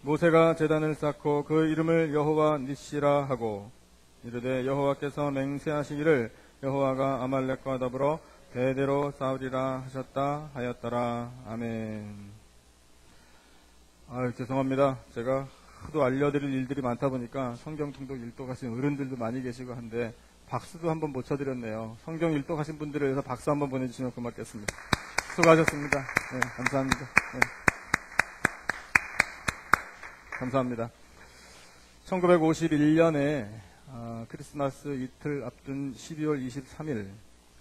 모세가 제단을 쌓고 그 이름을 여호와 니시라 하고 이르되 여호와께서 맹세하시기를 여호와가 아말렉과 더불어 대대로 싸우리라 하셨다 하였더라. 아멘. 죄송합니다. 제가 하도 알려드릴 일들이 많다 보니까 성경 통독 일독하신 어른들도 많이 계시고 한데 박수도 한번 못 쳐드렸네요. 성경 일독하신 분들을 위해서 박수 한번 보내주시면 고맙겠습니다. 수고하셨습니다. 네, 감사합니다. 네. 감사합니다. 1951년에 크리스마스 이틀 앞둔 12월 23일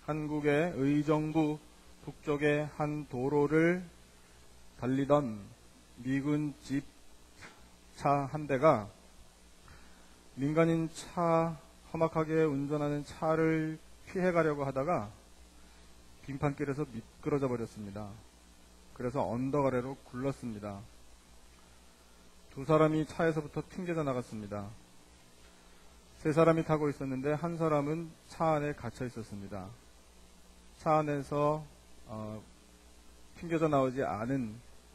한국의 의정부 북쪽의 한 도로를 달리던 미군 집차 한 대가 민간인 차 험악하게 운전하는 차를 피해가려고 하다가 빙판길에서 미끄러져 버렸습니다. 그래서 언덕 아래로 굴렀습니다. 두 사람이 차에서부터 튕겨져 나갔습니다. 세 사람이 타고 있었는데 한 사람은 차 안에 갇혀 있었습니다. 차 안에서 튕겨져 나오지 않은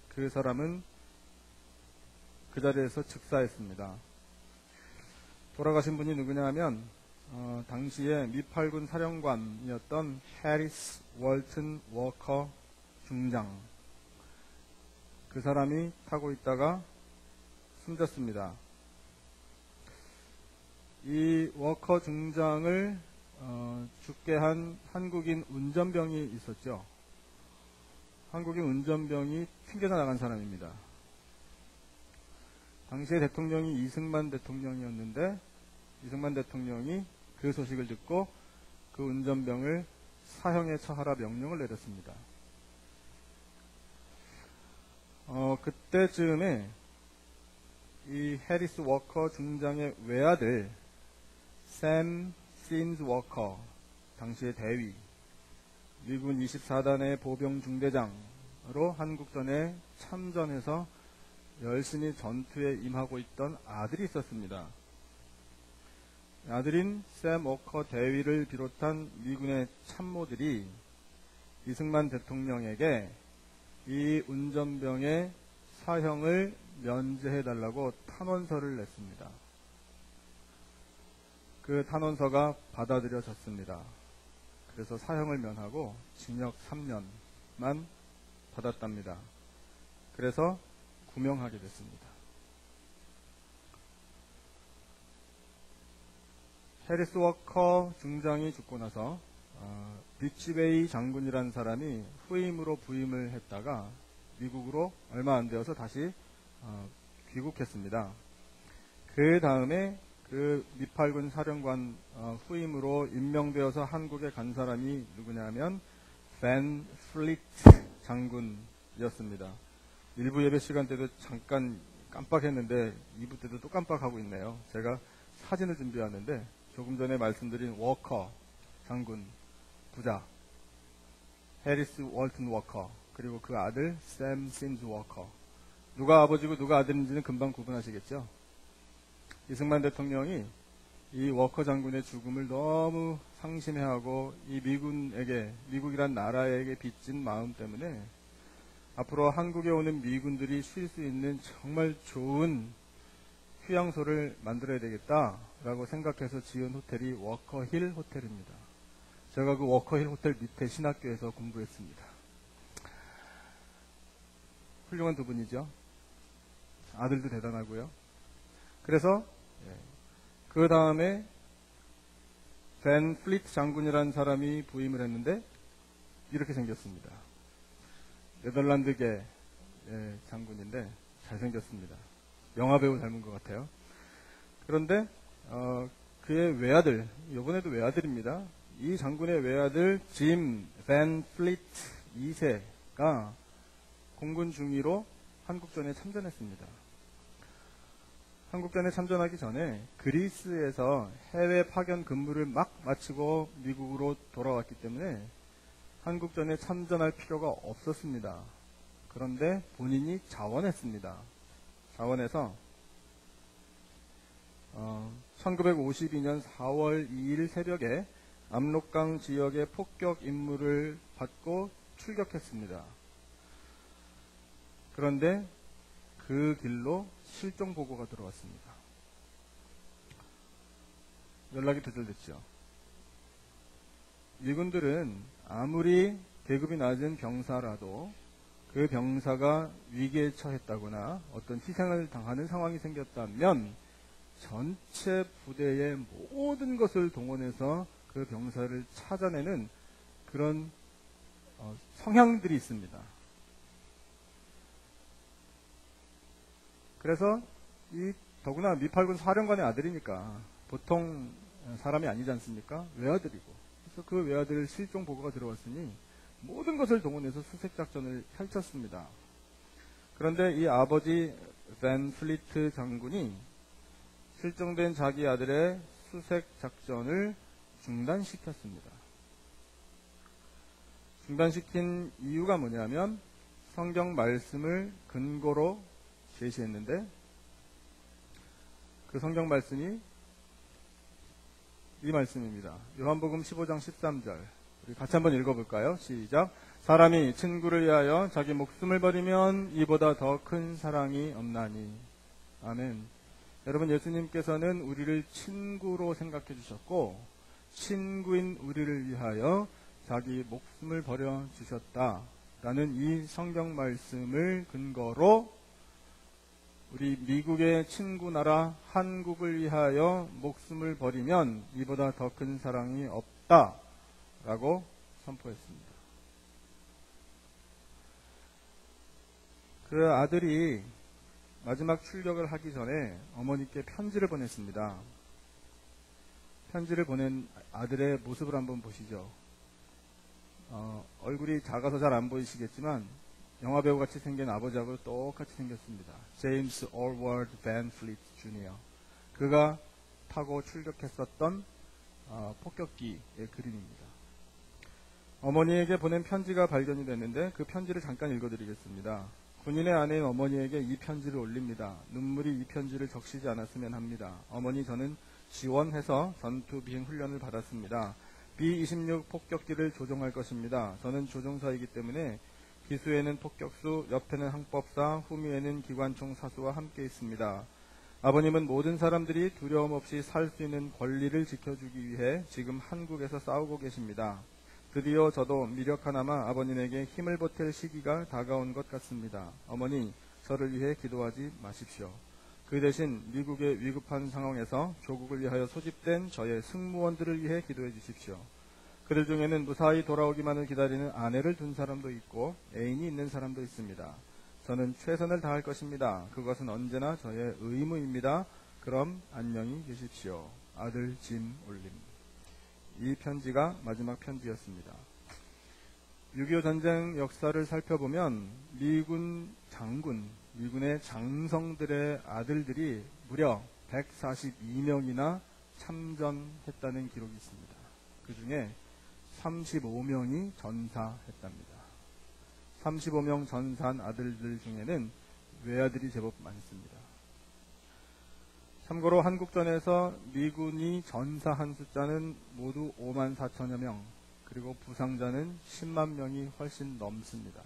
그 사람은 그 자리에서 즉사했습니다. 돌아가신 분이 누구냐 하면 당시에 미8군 사령관이었던 해리스 월튼 워커 중장, 그 사람이 타고 있다가 숨졌습니다. 이 워커 중장을 죽게 한 한국인 운전병이 있었죠. 한국인 운전병이 튕겨져 나간 사람입니다. 당시에 대통령이 이승만 대통령이었는데 이승만 대통령이 그 소식을 듣고 그 운전병을 사형에 처하라 명령을 내렸습니다. 그때쯤에 이 해리스 워커 중장의 외아들 샘 심즈 워커, 당시의 대위, 미군 24단의 보병 중대장으로 한국전에 참전해서 열심히 전투에 임하고 있던 아들이 있었습니다. 아들인 샘 워커 대위를 비롯한 미군의 참모들이 이승만 대통령에게 이 운전병의 사형을 면제해달라고 탄원서를 냈습니다. 그 탄원서가 받아들여졌습니다. 그래서 사형을 면하고 징역 3년만 받았답니다. 그래서 구명하게 됐습니다. 해리스 워커 중장이 죽고 나서 비치웨이 장군이라는 사람이 후임으로 부임을 했다가 미국으로 얼마 안 되어서 다시 귀국했습니다. 그 다음에 그 미8군 사령관 후임으로 임명되어서 한국에 간 사람이 누구냐면 벤 플리트 장군이었습니다. 일부 예배 시간 때도 잠깐 깜빡했는데 2부 때도 또 깜빡하고 있네요. 제가 사진을 준비하는데 조금 전에 말씀드린 워커 장군 부자 해리스 월튼 워커, 그리고 그 아들 샘 심즈 워커, 누가 아버지고 누가 아들인지는 금방 구분하시겠죠. 이승만 대통령이 이 워커 장군의 죽음을 너무 상심해하고 이 미국이란 나라에게 빚진 마음 때문에 앞으로 한국에 오는 미군들이 쉴 수 있는 정말 좋은 휴양소를 만들어야 되겠다라고 생각해서 지은 호텔이 워커힐 호텔입니다. 제가 그 워커힐 호텔 밑에 신학교에서 공부했습니다. 훌륭한 두 분이죠. 아들도 대단하고요. 그래서 그 다음에 벤 플리트 장군이라는 사람이 부임을 했는데 이렇게 생겼습니다. 네덜란드계 장군인데 잘생겼습니다. 영화배우 닮은 것 같아요. 그런데 그의 외아들, 이번에도 외아들입니다. 이 장군의 외아들 짐 벤 플리트 2세가 공군 중위로 한국전에 참전했습니다. 한국전에 참전하기 전에 그리스에서 해외 파견 근무를 막 마치고 미국으로 돌아왔기 때문에 한국전에 참전할 필요가 없었습니다. 그런데 본인이 자원했습니다. 자원해서 1952년 4월 2일 새벽에 압록강 지역의 폭격 임무를 받고 출격했습니다. 그런데 그 길로 실종 보고가 들어왔습니다. 연락이 두절됐죠. 미군들은 아무리 계급이 낮은 병사라도 그 병사가 위기에 처했다거나 어떤 희생을 당하는 상황이 생겼다면 전체 부대의 모든 것을 동원해서 그 병사를 찾아내는 그런 성향들이 있습니다. 그래서 더구나 미8군 사령관의 아들이니까 보통 사람이 아니지 않습니까? 외아들이고. 그래서 그 외아들 실종 보고가 들어왔으니 모든 것을 동원해서 수색 작전을 펼쳤습니다. 그런데 이 아버지 밴 플리트 장군이 실종된 자기 아들의 수색 작전을 중단시켰습니다. 중단시킨 이유가 뭐냐면 성경 말씀을 근거로 제시했는데 그 성경 말씀이 이 말씀입니다. 요한복음 15장 13절. 우리 같이 한번 읽어볼까요? 시작. 사람이 친구를 위하여 자기 목숨을 버리면 이보다 더 큰 사랑이 없나니. 아멘. 여러분, 예수님께서는 우리를 친구로 생각해 주셨고 친구인 우리를 위하여 자기 목숨을 버려 주셨다라는 이 성경 말씀을 근거로 우리 미국의 친구 나라 한국을 위하여 목숨을 버리면 이보다 더 큰 사랑이 없다라고 선포했습니다. 그 아들이 마지막 출격을 하기 전에 어머니께 편지를 보냈습니다. 편지를 보낸 아들의 모습을 한번 보시죠. 얼굴이 작아서 잘 안 보이시겠지만 영화배우 같이 생긴 아버지하고 똑같이 생겼습니다. 제임스 올워드 밴 플리트 주니어. 그가 타고 출격했었던 폭격기의 그림입니다. 어머니에게 보낸 편지가 발견이 됐는데 그 편지를 잠깐 읽어드리겠습니다. 군인의 아내인 어머니에게 이 편지를 올립니다. 눈물이 이 편지를 적시지 않았으면 합니다. 어머니, 저는 지원해서 전투 비행 훈련을 받았습니다. B-26 폭격기를 조종할 것입니다. 저는 조종사이기 때문에 기수에는 폭격수, 옆에는 항법사, 후미에는 기관총 사수와 함께 있습니다. 아버님은 모든 사람들이 두려움 없이 살 수 있는 권리를 지켜주기 위해 지금 한국에서 싸우고 계십니다. 드디어 저도 미력 하나마 아버님에게 힘을 보탤 시기가 다가온 것 같습니다. 어머니, 저를 위해 기도하지 마십시오. 그 대신 미국의 위급한 상황에서 조국을 위하여 소집된 저의 승무원들을 위해 기도해 주십시오. 그들 중에는 무사히 돌아오기만을 기다리는 아내를 둔 사람도 있고 애인이 있는 사람도 있습니다. 저는 최선을 다할 것입니다. 그것은 언제나 저의 의무입니다. 그럼 안녕히 계십시오. 아들 짐 올림. 이 편지가 마지막 편지였습니다. 6.25 전쟁 역사를 살펴보면 미군 장군, 미군의 장성들의 아들들이 무려 142명이나 참전했다는 기록이 있습니다. 그 중에 35명이 전사했답니다. 35명 전사한 아들들 중에는 외아들이 제법 많습니다. 참고로 한국전에서 미군이 전사한 숫자는 모두 5만 4천여 명, 그리고 부상자는 10만 명이 훨씬 넘습니다.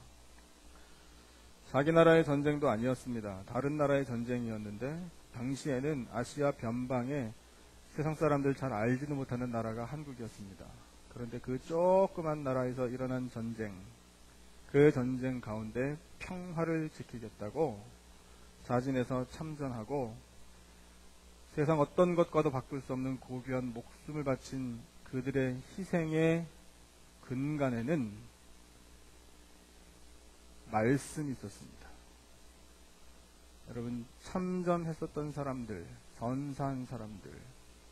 자기 나라의 전쟁도 아니었습니다. 다른 나라의 전쟁이었는데 당시에는 아시아 변방에 세상 사람들 잘 알지도 못하는 나라가 한국이었습니다. 그런데 그 조그만 나라에서 일어난 전쟁, 그 전쟁 가운데 평화를 지키겠다고 자진해서 참전하고 세상 어떤 것과도 바꿀 수 없는 고귀한 목숨을 바친 그들의 희생의 근간에는 말씀이 있었습니다. 여러분, 참전했었던 사람들, 전사한 사람들,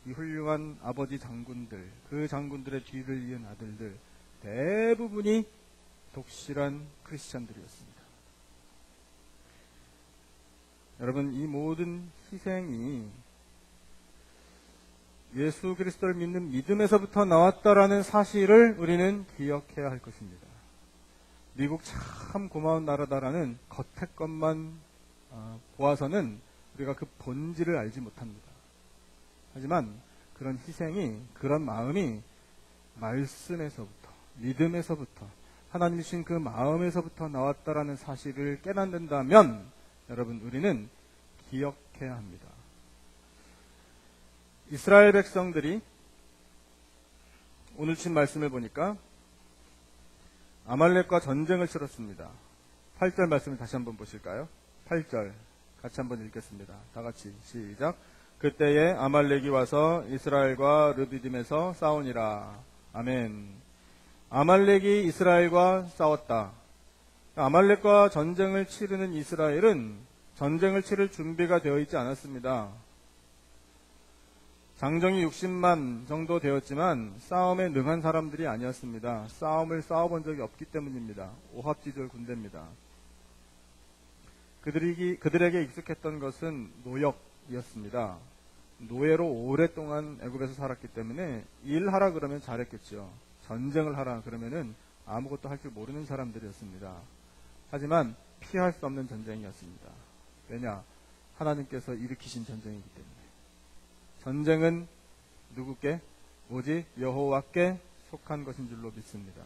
이 훌륭한 아버지 장군들, 그 장군들의 뒤를 이은 아들들, 대부분이 독실한 크리스찬들이었습니다. 여러분, 이 모든 희생이 예수 그리스도를 믿는 믿음에서부터 나왔다라는 사실을 우리는 기억해야 할 것입니다. 미국 참 고마운 나라다라는 겉의 것만 보아서는 우리가 그 본질을 알지 못합니다. 하지만 그런 희생이, 그런 마음이 말씀에서부터, 믿음에서부터, 하나님 주신 그 마음에서부터 나왔다라는 사실을 깨닫는다면 여러분, 우리는 기억해야 합니다. 이스라엘 백성들이 오늘 친 말씀을 보니까 아말렉과 전쟁을 치렀습니다. 8절 말씀을 다시 한번 보실까요? 8절 같이 한번 읽겠습니다. 다 같이 시작. 그때에 아말렉이 와서 이스라엘과 르비딤에서 싸우니라. 아멘. 아말렉이 이스라엘과 싸웠다. 아말렉과 전쟁을 치르는 이스라엘은 전쟁을 치를 준비가 되어 있지 않았습니다. 장정이 60만 정도 되었지만 싸움에 능한 사람들이 아니었습니다. 싸움을 싸워본 적이 없기 때문입니다. 오합지졸 군대입니다. 그들에게 익숙했던 것은 노역이었습니다. 노예로 오랫동안 애굽에서 살았기 때문에 일하라 그러면 잘했겠죠. 전쟁을 하라 그러면은 아무것도 할 줄 모르는 사람들이었습니다. 하지만 피할 수 없는 전쟁이었습니다. 왜냐? 하나님께서 일으키신 전쟁이기 때문에. 전쟁은 누구께? 오직 여호와께 속한 것인 줄로 믿습니다.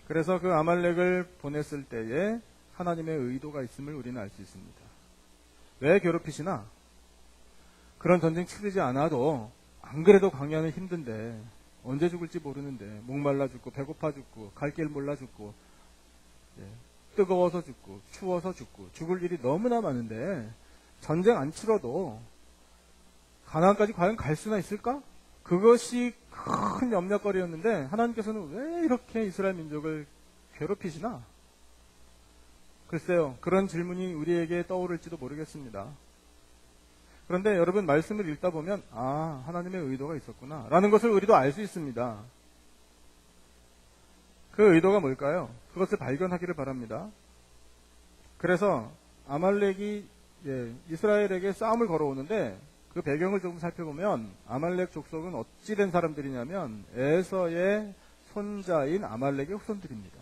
그래서 그 아말렉을 보냈을 때에 하나님의 의도가 있음을 우리는 알 수 있습니다. 왜 괴롭히시나? 그런 전쟁 치르지 않아도 안 그래도 광야는 힘든데 언제 죽을지 모르는데 목말라 죽고 배고파 죽고 갈 길 몰라 죽고 뜨거워서 죽고 추워서 죽고 죽을 일이 너무나 많은데 전쟁 안 치러도 가나안까지 과연 갈 수나 있을까? 그것이 큰 염려거리였는데 하나님께서는 왜 이렇게 이스라엘 민족을 괴롭히시나? 글쎄요, 그런 질문이 우리에게 떠오를지도 모르겠습니다. 그런데 여러분 말씀을 읽다 보면 하나님의 의도가 있었구나 라는 것을 우리도 알 수 있습니다. 그 의도가 뭘까요? 그것을 발견하기를 바랍니다. 그래서 아말렉이 이스라엘에게 싸움을 걸어오는데 그 배경을 조금 살펴보면 아말렉 족속은 어찌 된 사람들이냐면 에서의 손자인 아말렉의 후손들입니다.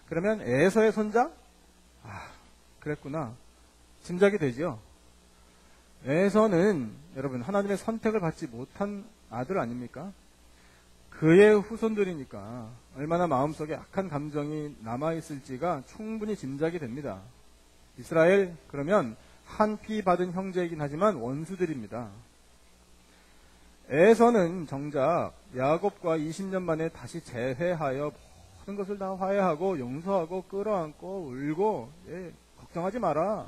그러면 에서의 손자? 그랬구나. 짐작이 되죠. 에서는 여러분 하나님의 선택을 받지 못한 아들 아닙니까? 그의 후손들이니까 얼마나 마음속에 악한 감정이 남아있을지가 충분히 짐작이 됩니다. 이스라엘 그러면 한 피 받은 형제이긴 하지만 원수들입니다. 에서는 정작 야곱과 20년 만에 다시 재회하여 모든 것을 다 화해하고 용서하고 끌어안고 울고 걱정하지 마라.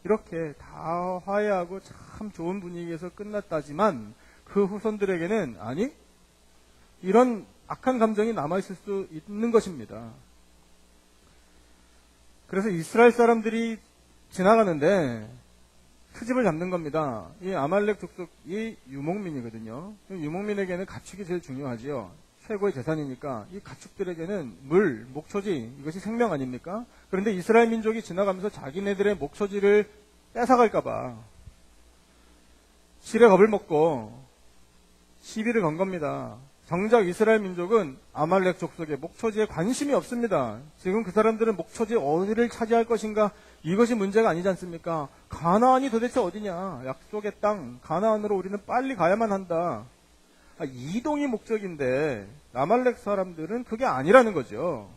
이렇게 다 화해하고 참 좋은 분위기에서 끝났다지만 그 후손들에게는 아니 이런 악한 감정이 남아있을 수 있는 것입니다. 그래서 이스라엘 사람들이 지나가는데 트집을 잡는 겁니다. 이 아말렉 족속이 유목민이거든요. 유목민에게는 가축이 제일 중요하지요. 최고의 재산이니까 이 가축들에게는 물, 목초지 이것이 생명 아닙니까? 그런데 이스라엘 민족이 지나가면서 자기네들의 목초지를 뺏어갈까봐 실에 겁을 먹고 시비를 건 겁니다. 정작 이스라엘 민족은 아말렉 족속의 목초지에 관심이 없습니다. 지금 그 사람들은 목초지 어디를 차지할 것인가 이것이 문제가 아니지 않습니까? 가나안이 도대체 어디냐? 약속의 땅 가나안으로 우리는 빨리 가야만 한다. 이동이 목적인데 아말렉 사람들은 그게 아니라는 거죠.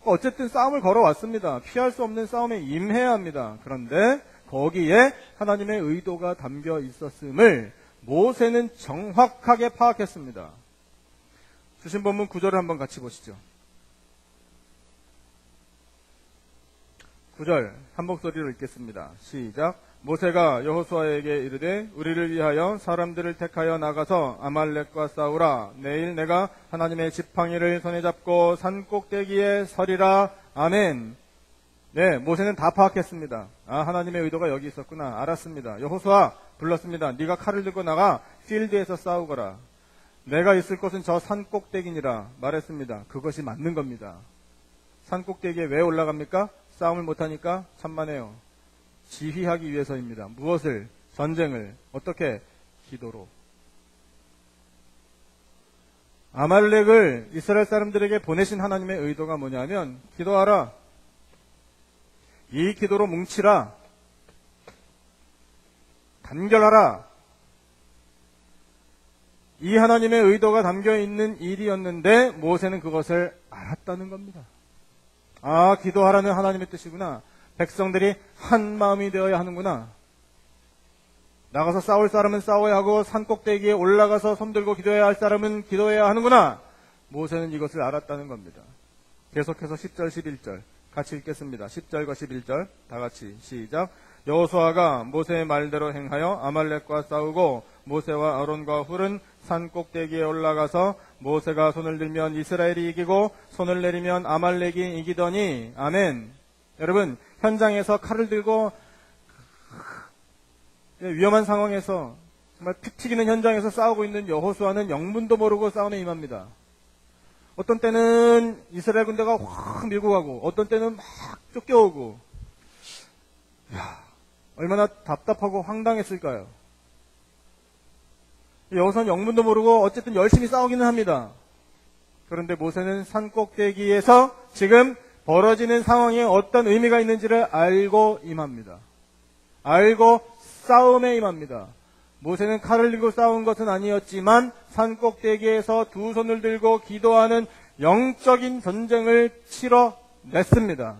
어쨌든 싸움을 걸어왔습니다. 피할 수 없는 싸움에 임해야 합니다. 그런데 거기에 하나님의 의도가 담겨 있었음을 모세는 정확하게 파악했습니다. 주신 본문 9절을 한번 같이 보시죠. 9절 한 목소리로 읽겠습니다. 시작. 모세가 여호수아에게 이르되 우리를 위하여 사람들을 택하여 나가서 아말렉과 싸우라. 내일 내가 하나님의 지팡이를 손에 잡고 산 꼭대기에 서리라. 아멘. 네, 모세는 다 파악했습니다. 하나님의 의도가 여기 있었구나. 알았습니다. 여호수아 불렀습니다. 네가 칼을 들고 나가 필드에서 싸우거라. 내가 있을 곳은 저 산 꼭대기니라 말했습니다. 그것이 맞는 겁니다. 산 꼭대기에 왜 올라갑니까? 싸움을 못하니까? 천만에요. 지휘하기 위해서입니다. 무엇을? 전쟁을. 어떻게? 기도로. 아말렉을 이스라엘 사람들에게 보내신 하나님의 의도가 뭐냐면 기도하라. 이 기도로 뭉치라. 단결하라. 이 하나님의 의도가 담겨있는 일이었는데 모세는 그것을 알았다는 겁니다. 기도하라는 하나님의 뜻이구나. 백성들이 한 마음이 되어야 하는구나. 나가서 싸울 사람은 싸워야 하고 산꼭대기에 올라가서 손들고 기도해야 할 사람은 기도해야 하는구나. 모세는 이것을 알았다는 겁니다. 계속해서 10절 11절 같이 읽겠습니다. 10절과 11절 다 같이 시작. 여호수아가 모세의 말대로 행하여 아말렉과 싸우고 모세와 아론과 훌은 산꼭대기에 올라가서 모세가 손을 들면 이스라엘이 이기고 손을 내리면 아말렉이 이기더니. 아멘. 여러분, 현장에서 칼을 들고 위험한 상황에서 정말 피 튀기는 현장에서 싸우고 있는 여호수아는 영문도 모르고 싸움에 임합니다. 어떤 때는 이스라엘 군대가 확 밀고 가고 어떤 때는 막 쫓겨오고, 얼마나 답답하고 황당했을까요? 여호수아는 영문도 모르고 어쨌든 열심히 싸우기는 합니다. 그런데 모세는 산꼭대기에서 지금 벌어지는 상황에 어떤 의미가 있는지를 알고 임합니다. 알고 싸움에 임합니다. 모세는 칼을 들고 싸운 것은 아니었지만 산꼭대기에서 두 손을 들고 기도하는 영적인 전쟁을 치러냈습니다.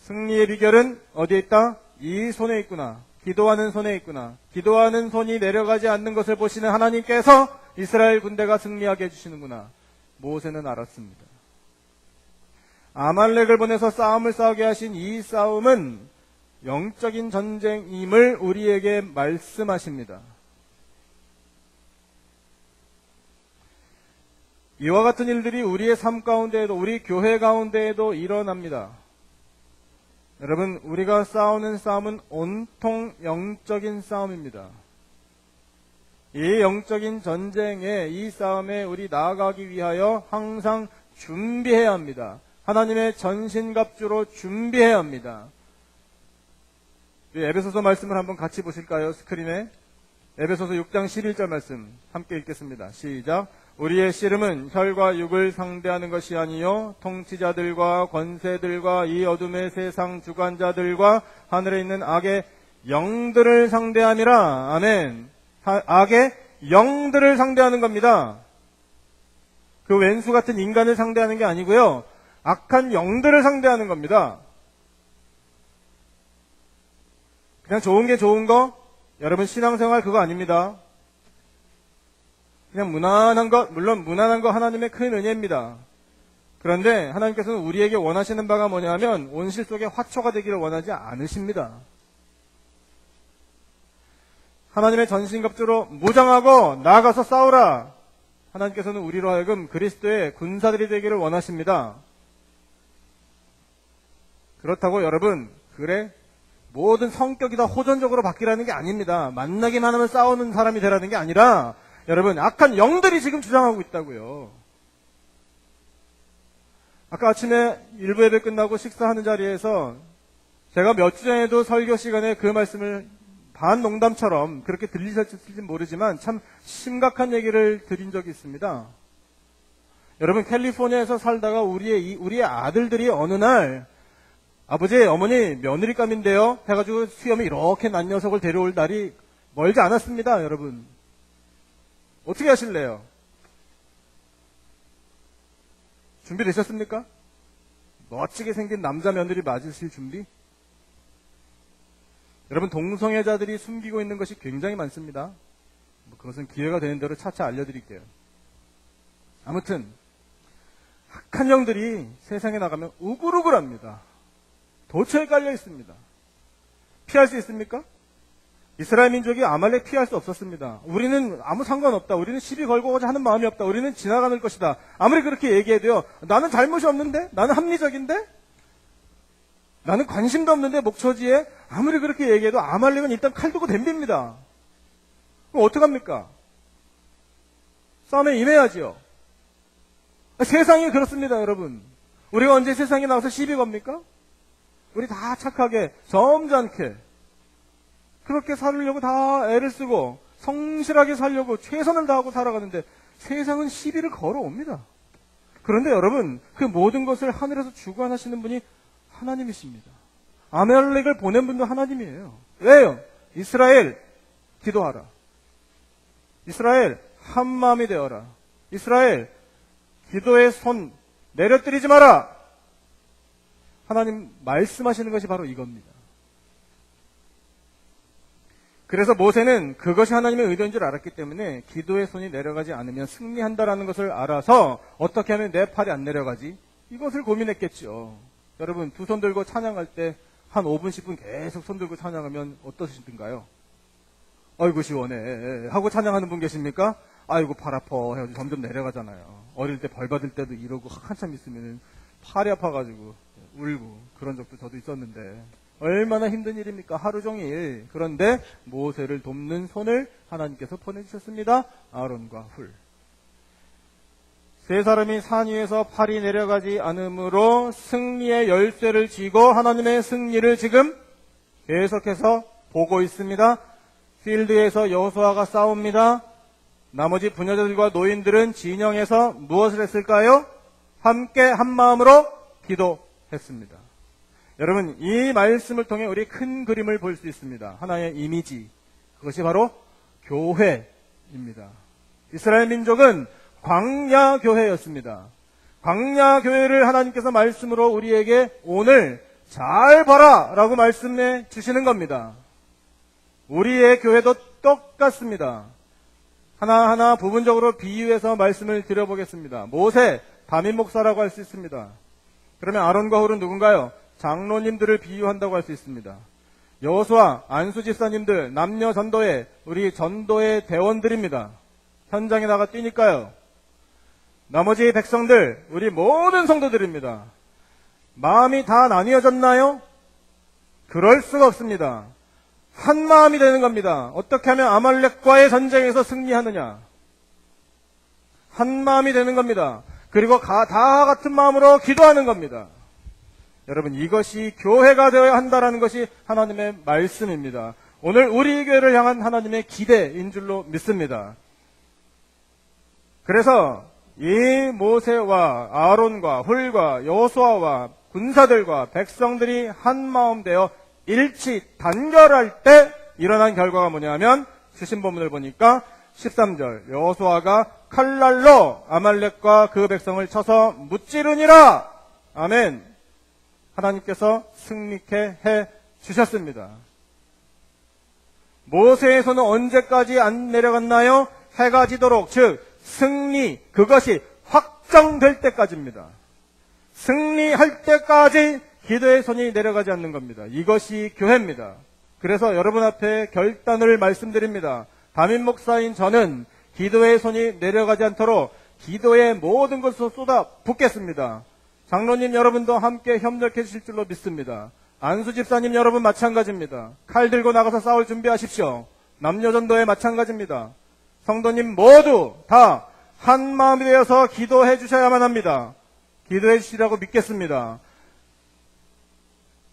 승리의 비결은 어디에 있다? 이 손에 있구나. 기도하는 손에 있구나. 기도하는 손이 내려가지 않는 것을 보시는 하나님께서 이스라엘 군대가 승리하게 해주시는구나. 모세는 알았습니다. 아말렉을 보내서 싸움을 싸우게 하신 이 싸움은 영적인 전쟁임을 우리에게 말씀하십니다. 이와 같은 일들이 우리의 삶 가운데에도, 우리 교회 가운데에도 일어납니다. 여러분, 우리가 싸우는 싸움은 온통 영적인 싸움입니다. 이 영적인 전쟁에, 이 싸움에 우리 나아가기 위하여 항상 준비해야 합니다. 하나님의 전신갑주로 준비해야 합니다. 에베소서 말씀을 한번 같이 보실까요? 스크린에. 에베소서 6장 11절 말씀 함께 읽겠습니다. 시작. 우리의 씨름은 혈과 육을 상대하는 것이 아니요 통치자들과 권세들과 이 어둠의 세상 주관자들과 하늘에 있는 악의 영들을 상대함이라. 아멘. 악의 영들을 상대하는 겁니다. 그 왼수 같은 인간을 상대하는 게 아니고요, 악한 영들을 상대하는 겁니다. 그냥 좋은 게 좋은 거? 여러분, 신앙생활 그거 아닙니다. 그냥 무난한 것, 물론 무난한 거 하나님의 큰 은혜입니다. 그런데 하나님께서는 우리에게 원하시는 바가 뭐냐면 온실 속에 화초가 되기를 원하지 않으십니다. 하나님의 전신갑주로 무장하고 나아가서 싸우라. 하나님께서는 우리로 하여금 그리스도의 군사들이 되기를 원하십니다. 그렇다고 여러분, 그래? 모든 성격이 다 호전적으로 바뀌라는 게 아닙니다. 만나기만 하면 싸우는 사람이 되라는 게 아니라, 여러분, 악한 영들이 지금 주장하고 있다고요. 아까 아침에 일부 예배 끝나고 식사하는 자리에서 제가 몇 주 전에도 설교 시간에 그 말씀을 반농담처럼 그렇게 들리셨을지 모르지만 참 심각한 얘기를 드린 적이 있습니다. 여러분, 캘리포니아에서 살다가 우리의 아들들이 어느 날 아버지, 어머니 며느리감인데요 해가지고 수염이 이렇게 난 녀석을 데려올 날이 멀지 않았습니다. 여러분, 어떻게 하실래요? 준비되셨습니까? 멋지게 생긴 남자 며느리 맞으실 준비? 여러분, 동성애자들이 숨기고 있는 것이 굉장히 많습니다. 그것은 기회가 되는 대로 차차 알려드릴게요. 아무튼 악한 영들이 세상에 나가면 우글우글합니다. 도처에 깔려 있습니다. 피할 수 있습니까? 이스라엘 민족이 아말렉 피할 수 없었습니다. 우리는 아무 상관없다. 우리는 시비 걸고자 하는 마음이 없다. 우리는 지나가는 것이다. 아무리 그렇게 얘기해도요, 나는 잘못이 없는데? 나는 합리적인데? 나는 관심도 없는데? 목초지에? 아무리 그렇게 얘기해도 아말렉은 일단 칼 들고 덤빕니다. 그럼 어떡합니까? 싸움에 임해야지요. 세상이 그렇습니다, 여러분. 우리가 언제 세상에 나와서 시비 겁니까? 우리 다 착하게, 점잖게, 그렇게 살려고 다 애를 쓰고, 성실하게 살려고 최선을 다하고 살아가는데, 세상은 시비를 걸어옵니다. 그런데 여러분, 그 모든 것을 하늘에서 주관하시는 분이 하나님이십니다. 아말렉을 보낸 분도 하나님이에요. 왜요? 이스라엘, 기도하라. 이스라엘, 한 마음이 되어라. 이스라엘, 기도의 손 내려뜨리지 마라. 하나님 말씀하시는 것이 바로 이겁니다. 그래서 모세는 그것이 하나님의 의도인 줄 알았기 때문에 기도의 손이 내려가지 않으면 승리한다라는 것을 알아서 어떻게 하면 내 팔이 안 내려가지? 이것을 고민했겠죠. 여러분, 두 손 들고 찬양할 때 한 5분, 10분 계속 손 들고 찬양하면 어떠시던가요? 아이고 시원해 하고 찬양하는 분 계십니까? 아이고 팔 아파 해가지고 점점 내려가잖아요. 어릴 때 벌 받을 때도 이러고 한참 있으면 팔이 아파가지고 울고 그런 적도 저도 있었는데 얼마나 힘든 일입니까? 하루 종일. 그런데 모세를 돕는 손을 하나님께서 보내주셨습니다. 아론과 훌. 세 사람이 산 위에서 팔이 내려가지 않으므로 승리의 열쇠를 쥐고 하나님의 승리를 지금 계속해서 보고 있습니다. 필드에서 여호수아가 싸웁니다. 나머지 부녀들과 노인들은 진영에서 무엇을 했을까요? 함께 한 마음으로 기도했습니다. 여러분, 이 말씀을 통해 우리 큰 그림을 볼 수 있습니다. 하나의 이미지. 그것이 바로 교회입니다. 이스라엘 민족은 광야 교회였습니다. 광야 교회를 하나님께서 말씀으로 우리에게 오늘 잘 봐라 라고 말씀해 주시는 겁니다. 우리의 교회도 똑같습니다. 하나하나 부분적으로 비유해서 말씀을 드려보겠습니다. 모세, 담임 목사라고 할 수 있습니다. 그러면 아론과 훌은 누군가요? 장로님들을 비유한다고 할 수 있습니다. 여호수아, 안수 집사님들, 남녀 전도회, 우리 전도회 대원들입니다. 현장에 나가 뛰니까요. 나머지 백성들, 우리 모든 성도들입니다. 마음이 다 나뉘어졌나요? 그럴 수가 없습니다. 한 마음이 되는 겁니다. 어떻게 하면 아말렉과의 전쟁에서 승리하느냐? 한 마음이 되는 겁니다. 그리고 다 같은 마음으로 기도하는 겁니다. 여러분, 이것이 교회가 되어야 한다는 것이 하나님의 말씀입니다. 오늘 우리 교회를 향한 하나님의 기대인 줄로 믿습니다. 그래서 이 모세와 아론과 훌과 여호수아와 군사들과 백성들이 한 마음 되어 일치 단결할 때 일어난 결과가 뭐냐면 수신본문을 보니까 13절 여호수아가 칼날로 아말렉과 그 백성을 쳐서 무찌르니라. 아멘. 하나님께서 승리케 해 주셨습니다. 모세의 손은 언제까지 안 내려갔나요? 해가 지도록, 즉 승리, 그것이 확정될 때까지입니다. 승리할 때까지 기도의 손이 내려가지 않는 겁니다. 이것이 교회입니다. 그래서 여러분 앞에 결단을 말씀드립니다. 담임 목사인 저는 기도의 손이 내려가지 않도록 기도의 모든 것을 쏟아 붓겠습니다. 장로님 여러분도 함께 협력해 주실 줄로 믿습니다. 안수 집사님 여러분 마찬가지입니다. 칼 들고 나가서 싸울 준비하십시오. 남녀전도회 마찬가지입니다. 성도님 모두 다 한 마음이 되어서 기도해 주셔야만 합니다. 기도해 주시라고 믿겠습니다.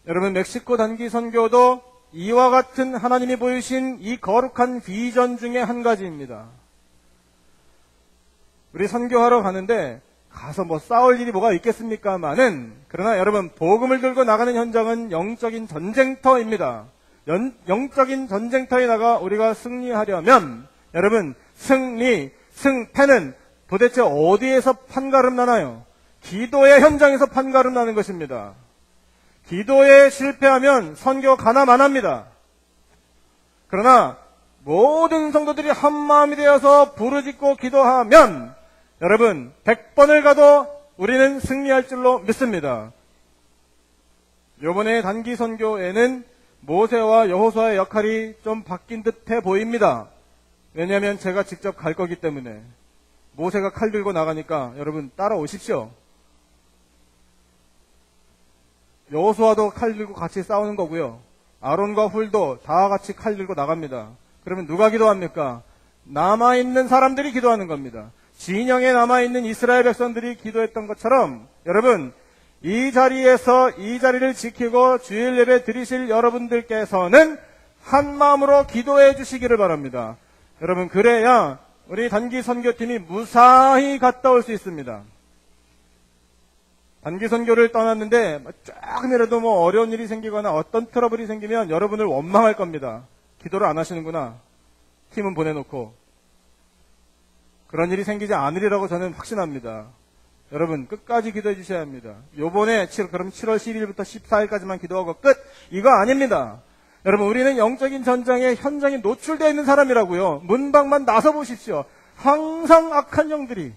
여러분, 멕시코 단기 선교도 이와 같은 하나님이 보이신 이 거룩한 비전 중에 한 가지입니다. 우리 선교하러 가는데 가서 뭐 싸울 일이 뭐가 있겠습니까마는, 그러나 여러분, 복음을 들고 나가는 현장은 영적인 전쟁터입니다. 영적인 전쟁터에 나가 우리가 승리하려면 여러분, 승패는 도대체 어디에서 판가름 나나요? 기도의 현장에서 판가름 나는 것입니다. 기도에 실패하면 선교 가나마나합니다. 그러나 모든 성도들이 한 마음이 되어서 부르짖고 기도하면 여러분 100번을 가도 우리는 승리할 줄로 믿습니다. 이번에 단기 선교에는 모세와 여호수아의 역할이 좀 바뀐 듯해 보입니다. 왜냐하면 제가 직접 갈 거기 때문에. 모세가 칼 들고 나가니까 여러분 따라오십시오. 여호수아도 칼 들고 같이 싸우는 거고요. 아론과 훌도 다 같이 칼 들고 나갑니다. 그러면 누가 기도합니까? 남아있는 사람들이 기도하는 겁니다. 진영에 남아있는 이스라엘 백성들이 기도했던 것처럼 여러분 이 자리에서 이 자리를 지키고 주일 예배 드리실 여러분들께서는 한 마음으로 기도해 주시기를 바랍니다. 여러분, 그래야 우리 단기 선교팀이 무사히 갔다 올 수 있습니다. 단기 선교를 떠났는데 쫙 내려도 뭐 어려운 일이 생기거나 어떤 트러블이 생기면 여러분을 원망할 겁니다. 기도를 안 하시는구나. 팀은 보내놓고. 그런 일이 생기지 않으리라고 저는 확신합니다. 여러분 끝까지 기도해 주셔야 합니다. 요번에 그럼 7월 12일부터 14일까지만 기도하고 끝? 이거 아닙니다. 여러분 우리는 영적인 전장에 현장에 노출되어 있는 사람이라고요. 문방만 나서 보십시오. 항상 악한 영들이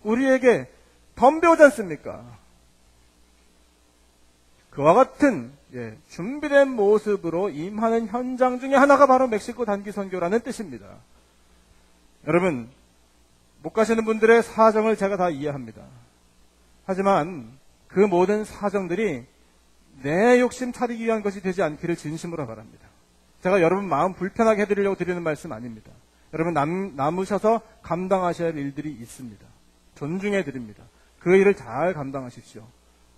우리에게 덤벼오지 않습니까? 그와 같은 준비된 모습으로 임하는 현장 중에 하나가 바로 멕시코 단기 선교라는 뜻입니다. 여러분 못 가시는 분들의 사정을 제가 다 이해합니다. 하지만 그 모든 사정들이 내 욕심 차리기 위한 것이 되지 않기를 진심으로 바랍니다. 제가 여러분 마음 불편하게 해드리려고 드리는 말씀 아닙니다. 여러분 남으셔서 감당하셔야 할 일들이 있습니다. 존중해 드립니다. 그 일을 잘 감당하십시오.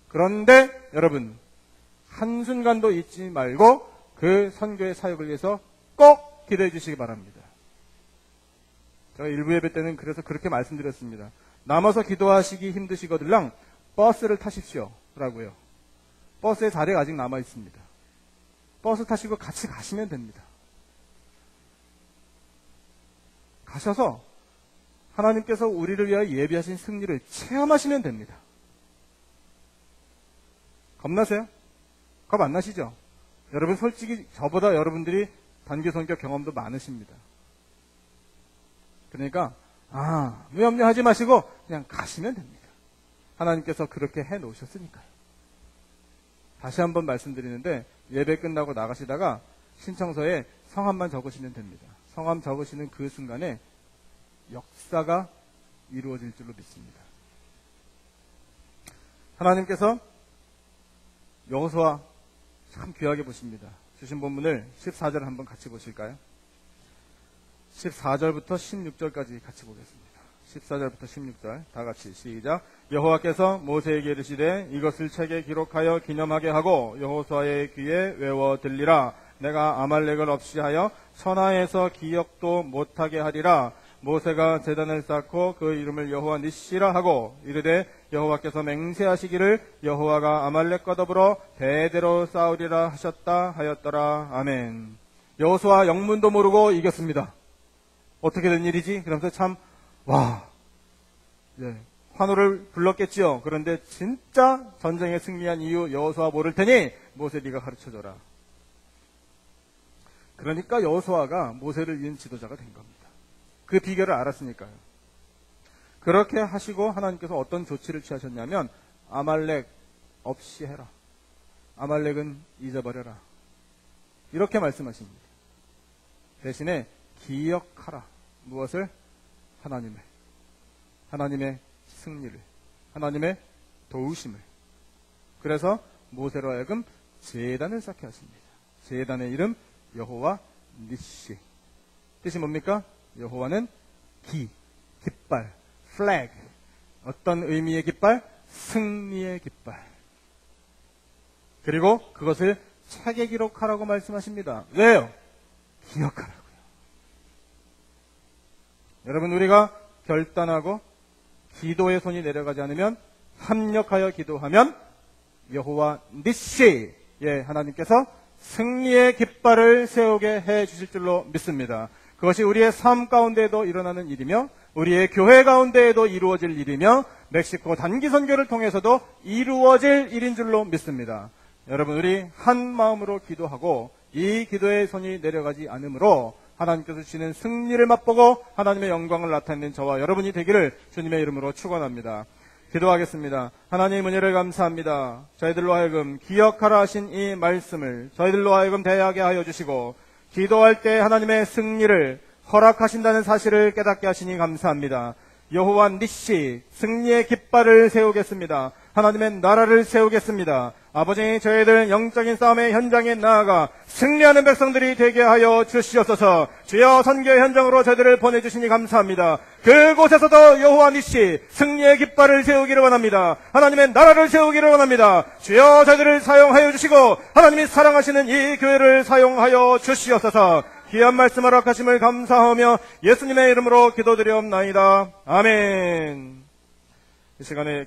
그런데 여러분 한순간도 잊지 말고 그 선교의 사역을 위해서 꼭 기도해 주시기 바랍니다. 제가 일부 예배 때는 그래서 그렇게 말씀드렸습니다. 남아서 기도하시기 힘드시거들랑 버스를 타십시오 라고요. 버스에 자리가 아직 남아 있습니다. 버스 타시고 같이 가시면 됩니다. 가셔서 하나님께서 우리를 위하여 예비하신 승리를 체험하시면 됩니다. 겁나세요? 겁 안 나시죠? 여러분 솔직히 저보다 여러분들이 단기 선교 경험도 많으십니다. 그러니까 염려하지 마시고 그냥 가시면 됩니다. 하나님께서 그렇게 해 놓으셨으니까요. 다시 한번 말씀드리는데 예배 끝나고 나가시다가 신청서에 성함만 적으시면 됩니다. 성함 적으시는 그 순간에 역사가 이루어질 줄로 믿습니다. 하나님께서 여호수아 참 귀하게 보십니다. 주신 본문을 14절 한번 같이 보실까요? 14절부터 16절까지 같이 보겠습니다. 14절부터 16절 다 같이 시작. 여호와께서 모세에게 이르시되 이것을 책에 기록하여 기념하게 하고 여호수아의 귀에 외워 들리라. 내가 아말렉을 없이 하여 천하에서 기억도 못하게 하리라. 모세가 제단을 쌓고 그 이름을 여호와 니시라 하고 이르되 여호와께서 맹세하시기를 여호와가 아말렉과 더불어 대대로 싸우리라 하셨다 하였더라. 아멘. 여호수아 영문도 모르고 이겼습니다. 어떻게 된 일이지? 그러면서 참 환호를 불렀겠지요. 그런데 진짜 전쟁에 승리한 이유 여호수아 모를 테니 모세 네가 가르쳐줘라. 그러니까 여호수아가 모세를 이은 지도자가 된 겁니다. 그 비결을 알았으니까요. 그렇게 하시고 하나님께서 어떤 조치를 취하셨냐면 아말렉 없이 해라. 아말렉은 잊어버려라. 이렇게 말씀하십니다. 대신에 기억하라. 무엇을? 하나님의 승리를, 하나님의 도우심을. 그래서 모세로 하여금 제단을 쌓게 하십니다. 제단의 이름 여호와 니시. 뜻이 뭡니까? 여호와는 깃발, flag. 어떤 의미의 깃발? 승리의 깃발. 그리고 그것을 책에 기록하라고 말씀하십니다. 왜요? 기억하라고요. 여러분 우리가 결단하고 기도의 손이 내려가지 않으면 합력하여 기도하면 여호와 니시 하나님께서 승리의 깃발을 세우게 해 주실 줄로 믿습니다. 그것이 우리의 삶 가운데에도 일어나는 일이며 우리의 교회 가운데에도 이루어질 일이며 멕시코 단기 선교를 통해서도 이루어질 일인 줄로 믿습니다. 여러분 우리 한 마음으로 기도하고 이 기도의 손이 내려가지 않으므로 하나님께서 주시는 승리를 맛보고 하나님의 영광을 나타내는 저와 여러분이 되기를 주님의 이름으로 축원합니다. 기도하겠습니다. 하나님 은혜를 감사합니다. 저희들로 하여금 기억하라 하신 이 말씀을 저희들로 하여금 대하게 하여 주시고 기도할 때 하나님의 승리를 허락하신다는 사실을 깨닫게 하시니 감사합니다. 여호와 니시 승리의 깃발을 세우겠습니다. 하나님의 나라를 세우겠습니다. 아버지 저희들 영적인 싸움의 현장에 나아가 승리하는 백성들이 되게 하여 주시옵소서. 주여 선교의 현장으로 저희들을 보내주시니 감사합니다. 그곳에서도 여호와 니시 승리의 깃발을 세우기를 원합니다. 하나님의 나라를 세우기를 원합니다. 주여 저희들을 사용하여 주시고 하나님이 사랑하시는 이 교회를 사용하여 주시옵소서. 귀한 말씀 허락하심을 감사하며 예수님의 이름으로 기도드리옵나이다. 아멘. 이 시간에